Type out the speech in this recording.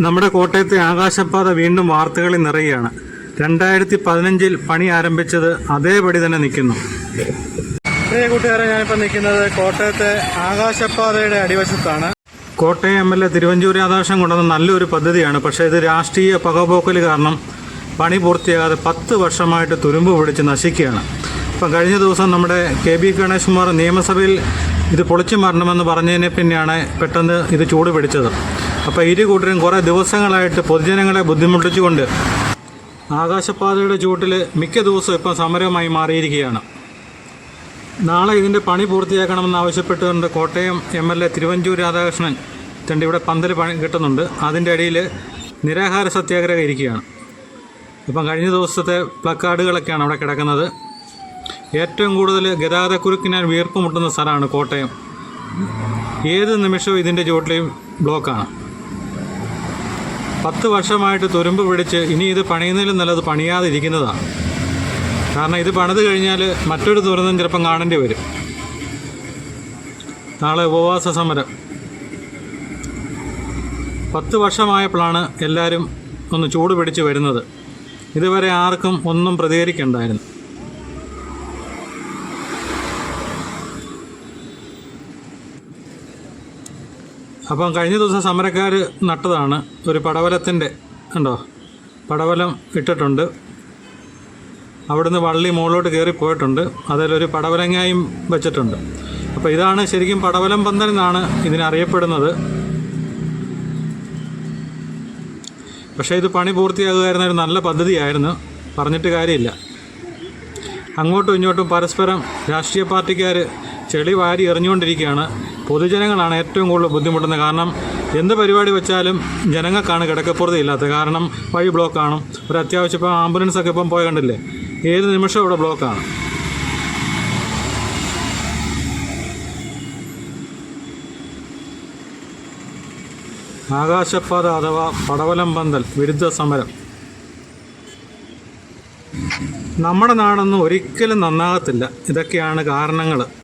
നമ്മുടെ കോട്ടയത്തെ ആകാശപാത വീണ്ടും വാർത്തകളിൽ നിറയുകയാണ്. 2015 പണി ആരംഭിച്ചത് അതേപടി തന്നെ നിൽക്കുന്നു. പ്രിയ കൂട്ടുകാരെ, ഞാനിപ്പോൾ നിൽക്കുന്നത് കോട്ടയത്തെ ആകാശപാതയുടെ അടിവശത്താണ്. കോട്ടയം MLA തിരുവഞ്ചൂർ രാധാകൃഷ്ണൻ കൊണ്ടുവന്ന നല്ലൊരു പദ്ധതിയാണ്. പക്ഷേ ഇത് രാഷ്ട്രീയ പകപോക്കൽ കാരണം പണി പൂർത്തിയാകാതെ 10 വർഷമായിട്ട് തുരുമ്പ് പിടിച്ച് നശിക്കുകയാണ്. ഇപ്പം കഴിഞ്ഞ ദിവസം നമ്മുടെ KB ഗണേഷ് കുമാർ നിയമസഭയിൽ ഇത് പൊളിച്ചു മാറണമെന്ന് പറഞ്ഞതിനെ പിന്നെയാണ് പെട്ടെന്ന് ഇത് ചൂട് പിടിച്ചത്. അപ്പോൾ ഇരു കൂട്ടരും കുറേ ദിവസങ്ങളായിട്ട് പൊതുജനങ്ങളെ ബുദ്ധിമുട്ടിച്ചുകൊണ്ട് ആകാശപാതയുടെ ചൂട്ടിൽ മിക്ക ദിവസവും ഇപ്പം സമരമായി മാറിയിരിക്കുകയാണ്. നാളെ ഇതിൻ്റെ പണി പൂർത്തിയാക്കണമെന്ന് ആവശ്യപ്പെട്ടുകൊണ്ട് കോട്ടയം MLA തിരുവഞ്ചൂർ രാധാകൃഷ്ണൻ ഇവിടെ പന്തൽ പണി കിട്ടുന്നുണ്ട്. അതിൻ്റെ ഇടയിൽ നിരാഹാര സത്യാഗ്രഹം ഇരിക്കുകയാണ്. ഇപ്പം കഴിഞ്ഞ ദിവസത്തെ പ്ലക്കാർഡുകളൊക്കെയാണ് അവിടെ കിടക്കുന്നത്. ഏറ്റവും കൂടുതൽ ഗതാഗതക്കുരുക്കിനാൽ വീർപ്പ് മുട്ടുന്ന സ്ഥലമാണ് കോട്ടയം. ഏത് നിമിഷവും ഇതിൻ്റെ ചുവട്ടിലും ബ്ലോക്കാണ്. 10 വർഷമായിട്ട് തുരുമ്പ് പിടിച്ച് ഇനി ഇത് പണിയുന്നതിലും നല്ലത് പണിയാതിരിക്കുന്നതാണ്. കാരണം ഇത് പണിത് കഴിഞ്ഞാൽ മറ്റൊരു ദുരന്തം ചിലപ്പം കാണേണ്ടി വരും. നാളെ ഉപവാസ സമരം. 10 വർഷമായപ്പോഴാണ് എല്ലാവരും ഒന്ന് ചൂട് പിടിച്ച് വരുന്നത്. ഇതുവരെ ആർക്കും ഒന്നും പ്രതികരിക്കണ്ടായിരുന്നു. അപ്പം കഴിഞ്ഞ ദിവസം സമരക്കാർ നട്ടതാണ് ഒരു പടവലത്തിൻ്റെ ഉണ്ടോ, പടവലം ഇട്ടിട്ടുണ്ട്. അവിടുന്ന് വള്ളി മുകളിലോട്ട് കയറി പോയിട്ടുണ്ട്. അതിലൊരു പടവലങ്ങായും വെച്ചിട്ടുണ്ട്. അപ്പോൾ ഇതാണ് ശരിക്കും പടവലം പന്തൽ എന്നാണ് ഇതിനറിയപ്പെടുന്നത്. പക്ഷേ ഇത് പണി പൂർത്തിയാകുമായിരുന്ന ഒരു നല്ല പദ്ധതിയായിരുന്നു, പറഞ്ഞിട്ട് കാര്യമില്ല. അങ്ങോട്ടും ഇങ്ങോട്ടും പരസ്പരം രാഷ്ട്രീയ പാർട്ടിക്കാർ ചെളി വാരി എറിഞ്ഞുകൊണ്ടിരിക്കുകയാണ്. പൊതുജനങ്ങളാണ് ഏറ്റവും കൂടുതൽ ബുദ്ധിമുട്ടുന്നത്. കാരണം എന്ത് പരിപാടി വെച്ചാലും ജനങ്ങൾക്കാണ് കിടക്കപ്പുറത്ത് ഇല്ലാത്തത്. കാരണം വഴി ബ്ലോക്കാണ്. ഒരു അത്യാവശ്യം ഇപ്പോൾ ആംബുലൻസൊക്കെ ഇപ്പം പോയ കണ്ടില്ലേ, ഏത് നിമിഷവും ഇവിടെ ബ്ലോക്കാണ്. ആകാശപാത അഥവാ പടവലം പന്തൽ വിരുദ്ധ സമരം. നമ്മുടെ നാടൊന്നും ഒരിക്കലും നന്നാകത്തില്ല. ഇതൊക്കെയാണ് കാരണങ്ങൾ.